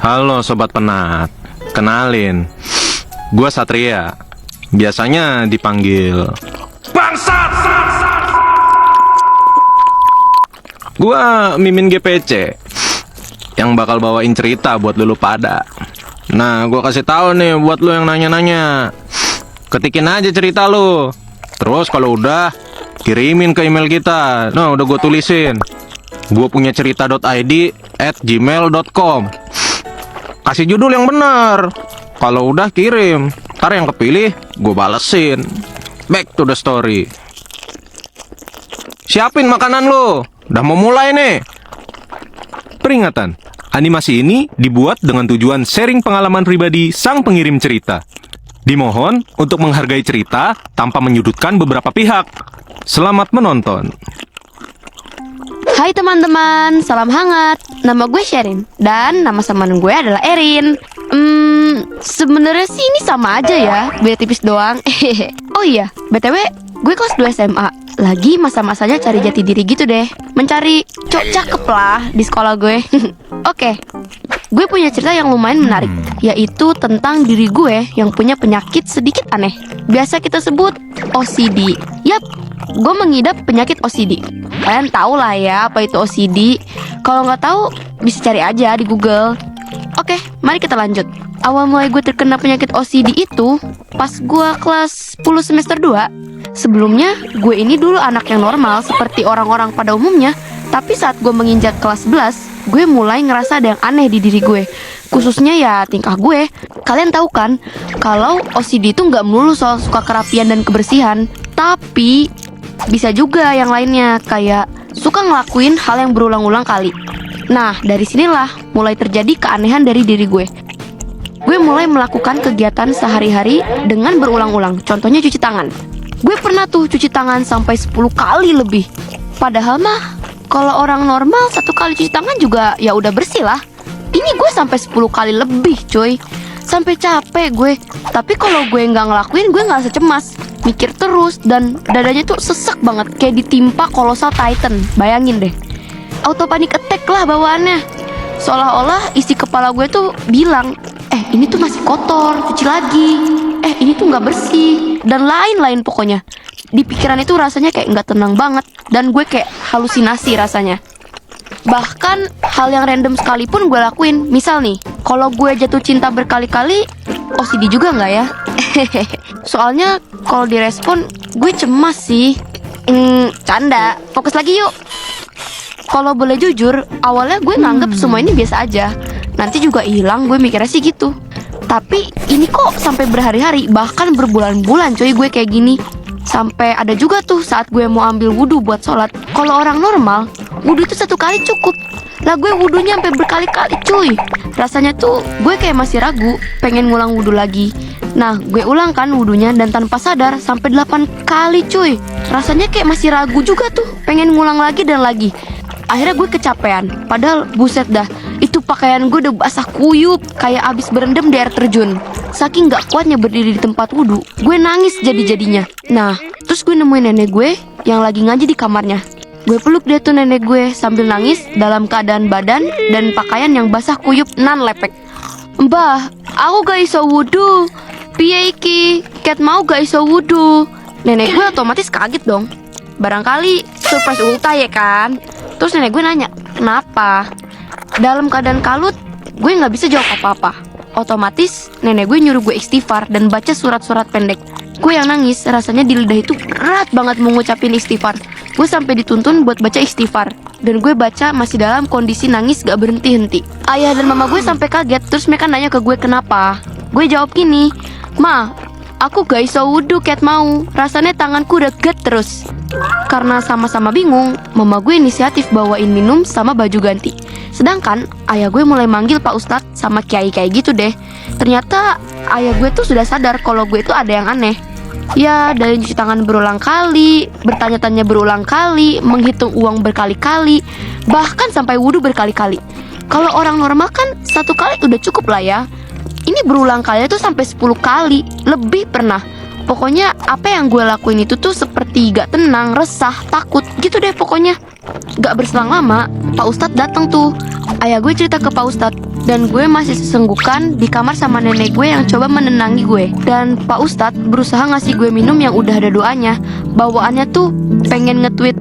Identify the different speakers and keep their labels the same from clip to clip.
Speaker 1: Halo Sobat Penat, kenalin, gua Satria, biasanya dipanggil Bangsat. Gua Mimin GPC, yang bakal bawain cerita buat lu pada. Nah, gua kasih tahu nih buat lu yang nanya-nanya, ketikin aja cerita lu. Terus kalau udah, kirimin ke email kita. Nah, udah gua tulisin, gua punya cerita.id@gmail.com. Kasih judul yang benar. Kalau udah kirim, ntar yang kepilih gue balesin. Back to the story. Siapin makanan lo, udah mau mulai nih. Peringatan, animasi ini dibuat dengan tujuan sharing pengalaman pribadi sang pengirim cerita. Dimohon untuk menghargai cerita tanpa menyudutkan beberapa pihak. Selamat menonton.
Speaker 2: Hai teman-teman, salam hangat. Nama gue Sherin dan nama samaran gue adalah Erin. Sebenarnya sih ini sama aja ya, beda tipis doang. Oh iya, BTW, gue kelas 2 SMA. Lagi masa-masanya cari jati diri gitu deh. Mencari cowok cakep lah di sekolah gue. Oke, gue punya cerita yang lumayan menarik, yaitu tentang diri gue yang punya penyakit sedikit aneh. Biasa kita sebut OCD. Yap, gue mengidap penyakit OCD. Kalian tahu lah ya apa itu OCD. Kalau nggak tahu, bisa cari aja di Google. Oke, mari kita lanjut. Awal mulai gue terkena penyakit OCD itu pas gue kelas 10 semester 2. Sebelumnya, gue ini dulu anak yang normal seperti orang-orang pada umumnya. Tapi saat gue menginjak kelas 11, gue mulai ngerasa ada yang aneh di diri gue. Khususnya ya tingkah gue. Kalian tahu kan, kalau OCD itu nggak melulu soal suka kerapian dan kebersihan. Tapi bisa juga yang lainnya, kayak suka ngelakuin hal yang berulang-ulang kali. Nah, dari sinilah mulai terjadi keanehan dari diri gue. Gue mulai melakukan kegiatan sehari-hari dengan berulang-ulang. Contohnya cuci tangan. Gue pernah tuh cuci tangan sampai 10 kali lebih. Padahal mah, kalau orang normal 1 kali cuci tangan juga ya udah bersih lah. Ini gue sampai 10 kali lebih coy. Sampai capek gue. Tapi kalau gue nggak ngelakuin, gue nggak secemas. Mikir terus dan dadanya tuh sesek banget, kayak ditimpa Colossal Titan. Bayangin deh, auto panic attack lah bawaannya. Seolah-olah isi kepala gue tuh bilang, ini tuh masih kotor, cuci lagi. Ini tuh nggak bersih, dan lain-lain pokoknya. Di pikiran itu rasanya kayak nggak tenang banget, dan gue kayak halusinasi rasanya. Bahkan hal yang random sekalipun gue lakuin. Misal nih, kalau gue jatuh cinta berkali-kali, OCD juga nggak ya? Soalnya kalau direspon gue cemas sih. Canda, fokus lagi yuk. Kalau boleh jujur, awalnya gue nganggep semua ini biasa aja. Nanti juga hilang, gue mikirnya sih gitu. Tapi ini kok sampai berhari-hari, bahkan berbulan-bulan coy gue kayak gini. Sampai ada juga tuh saat gue mau ambil wudhu buat sholat. Kalau orang normal, wudhu itu 1 kali cukup. Lah gue wudhunya sampai berkali-kali cuy. Rasanya tuh gue kayak masih ragu, pengen ngulang wudhu lagi. Nah, gue ulang kan wudhunya dan tanpa sadar sampai 8 kali cuy. Rasanya kayak masih ragu juga tuh, pengen ngulang lagi dan lagi. Akhirnya gue kecapean. Padahal buset dah, itu pakaian gue udah basah kuyup, kayak abis berendam di air terjun. Saking gak kuatnya berdiri di tempat wudhu, gue nangis jadi-jadinya. Nah, terus gue nemuin nenek gue yang lagi ngaji di kamarnya. Gue peluk dia tuh nenek gue sambil nangis dalam keadaan badan dan pakaian yang basah kuyup nan lepek. Mbah, aku gak iso wudhu. Piye iki? Ket mau gak iso wudhu. Nenek gue otomatis kaget dong. Barangkali surprise ulta ya kan. Terus nenek gue nanya, kenapa? Dalam keadaan kalut, gue gak bisa jawab apa-apa. Otomatis nenek gue nyuruh gue istighfar dan baca surat-surat pendek. Gue yang nangis, rasanya di lidah itu berat banget mengucapin istighfar. Gue sampai dituntun buat baca istighfar, dan gue baca masih dalam kondisi nangis gak berhenti-henti. Ayah dan mama gue sampai kaget, terus mereka nanya ke gue kenapa. Gue jawab gini, Ma, aku gak iso wudhu ket mau, rasanya tanganku deket terus. Karena sama-sama bingung, mama gue inisiatif bawain minum sama baju ganti. Sedangkan ayah gue mulai manggil Pak Ustadz sama kiai kayak gitu deh. Ternyata ayah gue tuh sudah sadar kalau gue tuh ada yang aneh. Ya, dari cuci tangan berulang kali, bertanya-tanya berulang kali, menghitung uang berkali-kali, bahkan sampai wudhu berkali-kali. Kalau orang normal kan 1 kali udah cukup lah ya. Ini berulang kali tuh sampai 10 kali, lebih pernah. Pokoknya apa yang gue lakuin itu tuh seperti gak tenang, resah, takut gitu deh pokoknya. Gak berselang lama, Pak Ustadz datang tuh. Ayah gue cerita ke Pak Ustadz, Dan gue masih sesenggukan di kamar sama nenek gue yang coba menenangi gue. Dan Pak Ustadz berusaha ngasih gue minum yang udah ada doanya. Bawaannya tuh pengen nge-tweet,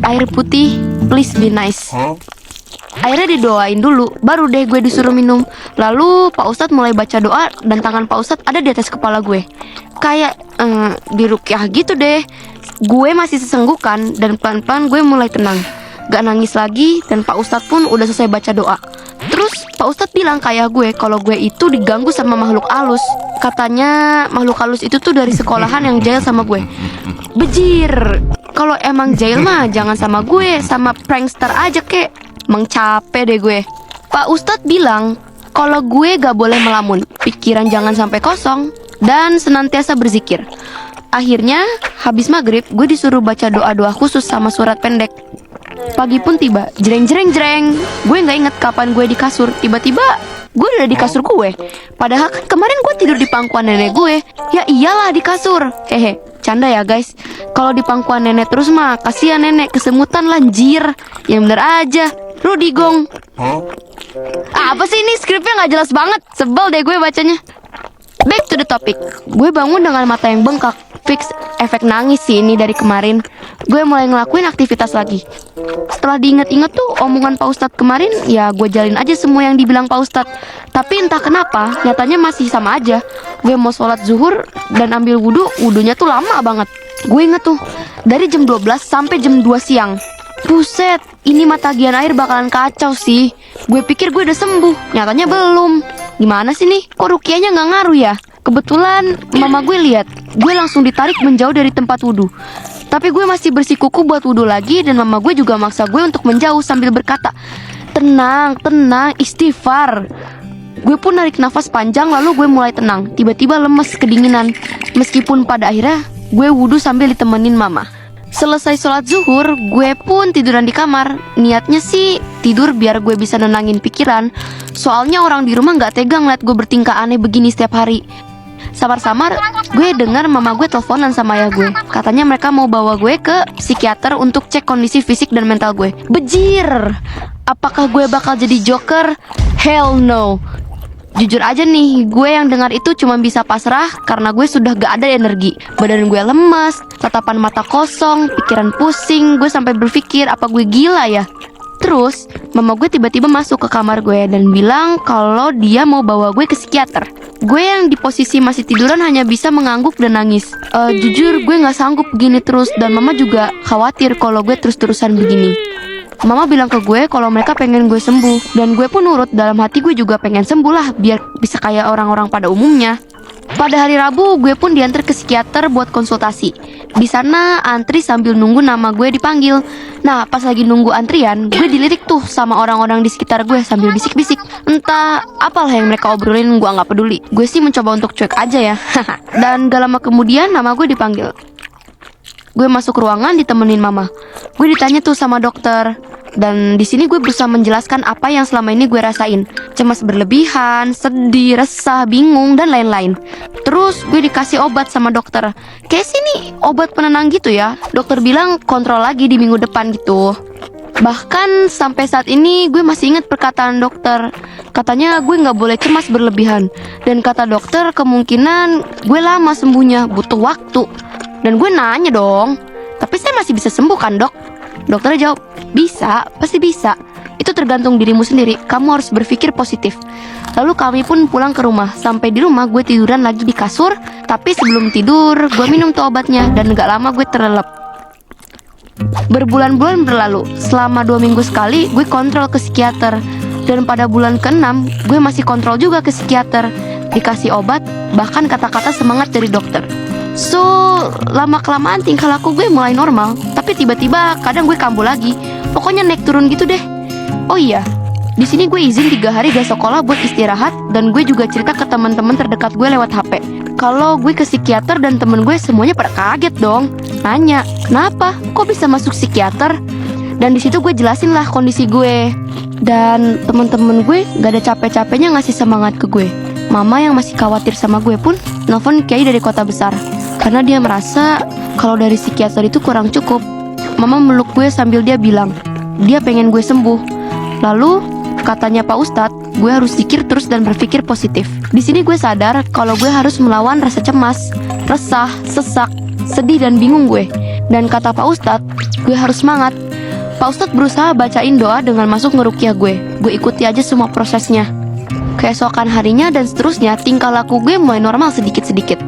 Speaker 2: "Air putih, please be nice." Akhirnya didoain dulu, baru deh gue disuruh minum. Lalu Pak Ustadz mulai baca doa dan tangan Pak Ustadz ada di atas kepala gue. Kayak dirukyah gitu deh. Gue masih sesenggukan dan pelan-pelan gue mulai tenang. Gak nangis lagi dan Pak Ustadz pun udah selesai baca doa. Terus Pak Ustadz bilang kayak gue kalau gue itu diganggu sama makhluk halus. Katanya makhluk halus itu tuh dari sekolahan yang jahil sama gue. Bejir. Kalau emang jahil mah jangan sama gue, sama prankster aja kek. Emang capek deh gue. Pak Ustadz bilang kalau gue gak boleh melamun, pikiran jangan sampai kosong, dan senantiasa berzikir. Akhirnya habis maghrib gue disuruh baca doa-doa khusus sama surat pendek. Pagi pun tiba, jreng jreng jreng. Gue gak inget kapan gue di kasur. Tiba-tiba gue udah di kasur gue. Padahal kan kemarin gue tidur di pangkuan nenek gue. Ya iyalah di kasur. Hehe, canda ya guys. Kalau di pangkuan nenek terus mah kasihan nenek, kesemutan lanjir. Yang bener aja. Rudy Gong. Apa sih ini, skripnya gak jelas banget. Sebel deh gue bacanya. Back to the topic. Gue bangun dengan mata yang bengkak. Fix efek nangis sih ini dari kemarin. Gue mulai ngelakuin aktivitas lagi. Setelah diinget-inget tuh omongan Pak Ustadz kemarin, ya gue jalin aja semua yang dibilang Pak Ustadz. Tapi entah kenapa nyatanya masih sama aja. Gue mau sholat zuhur dan ambil wudhu, wudhunya tuh lama banget. Gue inget tuh dari jam 12 sampai jam 2 siang. Buset, ini mah tagihan air bakalan kacau sih. Gue pikir gue udah sembuh, nyatanya belum. Gimana sih nih, kok rukiahnya gak ngaruh ya? Kebetulan mama gue lihat, gue langsung ditarik menjauh dari tempat wudhu. Tapi gue masih bersikukuh buat wudhu lagi, dan mama gue juga maksa gue untuk menjauh sambil berkata, "Tenang, tenang, istighfar." Gue pun narik nafas panjang, lalu gue mulai tenang. Tiba-tiba lemes kedinginan. Meskipun pada akhirnya gue wudhu sambil ditemenin mama. Selesai sholat zuhur, gue pun tiduran di kamar. Niatnya sih tidur biar gue bisa nenangin pikiran. Soalnya orang di rumah gak tega ngeliat gue bertingkah aneh begini setiap hari. Samar-samar gue dengar mama gue teleponan sama ayah gue. Katanya mereka mau bawa gue ke psikiater untuk cek kondisi fisik dan mental gue. Bejir. Apakah gue bakal jadi Joker? Hell no. Jujur aja nih, gue yang dengar itu cuma bisa pasrah karena gue sudah gak ada energi. Badan gue lemas, tatapan mata kosong, pikiran pusing. Gue sampai berpikir apa gue gila ya. Terus mama gue tiba-tiba masuk ke kamar gue dan bilang kalau dia mau bawa gue ke psikiater. Gue yang di posisi masih tiduran hanya bisa mengangguk dan nangis. Jujur gue gak sanggup begini terus, dan mama juga khawatir kalau gue terus-terusan begini. Mama bilang ke gue kalau mereka pengen gue sembuh, dan gue pun nurut. Dalam hati gue juga pengen sembuh lah, biar bisa kayak orang-orang pada umumnya. Pada hari Rabu, gue pun diantar ke psikiater buat konsultasi. Di sana antri sambil nunggu nama gue dipanggil. Nah, pas lagi nunggu antrian, gue dilirik tuh sama orang-orang di sekitar gue sambil bisik-bisik. Entah apalah yang mereka obrolin, gue nggak peduli. Gue sih mencoba untuk cuek aja ya. Dan gak lama kemudian nama gue dipanggil. Gue masuk ruangan ditemenin mama. Gue ditanya tuh sama dokter. Dan di sini gue berusaha menjelaskan apa yang selama ini gue rasain. Cemas berlebihan, sedih, resah, bingung, dan lain-lain. Terus gue dikasih obat sama dokter. Kayak sini obat penenang gitu ya. Dokter bilang kontrol lagi di minggu depan gitu. Bahkan sampai saat ini gue masih ingat perkataan dokter. Katanya gue gak boleh cemas berlebihan. Dan kata dokter kemungkinan gue lama sembuhnya, butuh waktu. Dan gue nanya dong, tapi saya masih bisa sembuh kan dok? Dokternya jawab, bisa, pasti bisa. Itu tergantung dirimu sendiri, kamu harus berpikir positif. Lalu kami pun pulang ke rumah. Sampai di rumah gue tiduran lagi di kasur. Tapi sebelum tidur gue minum tuh obatnya. Dan gak lama gue terlelap. Berbulan-bulan berlalu. Selama 2 minggu sekali gue kontrol ke psikiater. Dan pada bulan ke-6 gue masih kontrol juga ke psikiater. Dikasih obat, bahkan kata-kata semangat dari dokter. So, lama-kelamaan tingkah laku gue mulai normal. Tapi tiba-tiba kadang gue kambuh lagi. Pokoknya naik turun gitu deh. Oh iya, di sini gue izin 3 hari gak sekolah buat istirahat. Dan gue juga cerita ke teman-teman terdekat gue lewat HP. Kalau gue ke psikiater dan temen gue semuanya pada kaget dong. Nanya, kenapa? Kok bisa masuk psikiater? Dan di situ gue jelasin lah kondisi gue. Dan temen-temen gue gak ada capek-capeknya ngasih semangat ke gue. Mama yang masih khawatir sama gue pun nelfon kiai dari kota besar. Karena dia merasa kalau dari psikiater itu kurang cukup. Mama meluk gue sambil dia bilang dia pengen gue sembuh. Lalu katanya Pak Ustadz, gue harus zikir terus dan berpikir positif. Di sini gue sadar kalau gue harus melawan rasa cemas, resah, sesak, sedih dan bingung gue. Dan kata Pak Ustadz, gue harus semangat. Pak Ustadz berusaha bacain doa dengan masuk ngerukyah gue. Gue ikuti aja semua prosesnya. Keesokan harinya dan seterusnya, tingkah laku gue mulai normal sedikit-sedikit.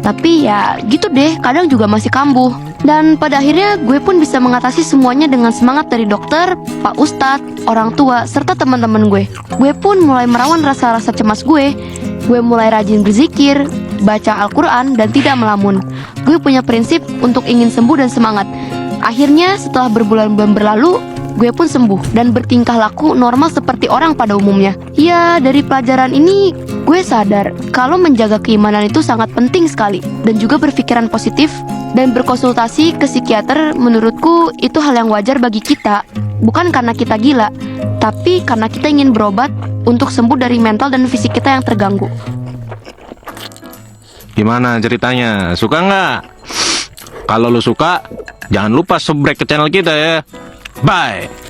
Speaker 2: Tapi ya gitu deh, kadang juga masih kambuh. Dan pada akhirnya gue pun bisa mengatasi semuanya dengan semangat dari dokter, Pak Ustadz, orang tua, serta teman-teman gue. Gue pun mulai merawan rasa-rasa cemas gue. Gue mulai rajin berzikir, baca Al-Quran, dan tidak melamun. Gue punya prinsip untuk ingin sembuh dan semangat. Akhirnya setelah berbulan-bulan berlalu, gue pun sembuh dan bertingkah laku normal seperti orang pada umumnya. Ya, dari pelajaran ini gue sadar kalau menjaga keimanan itu sangat penting sekali. Dan juga berpikiran positif dan berkonsultasi ke psikiater, menurutku itu hal yang wajar bagi kita. Bukan karena kita gila, tapi karena kita ingin berobat untuk sembuh dari mental dan fisik kita yang terganggu.
Speaker 1: Gimana ceritanya? Suka nggak? Kalau lu suka, jangan lupa subscribe ke channel kita ya. Bye.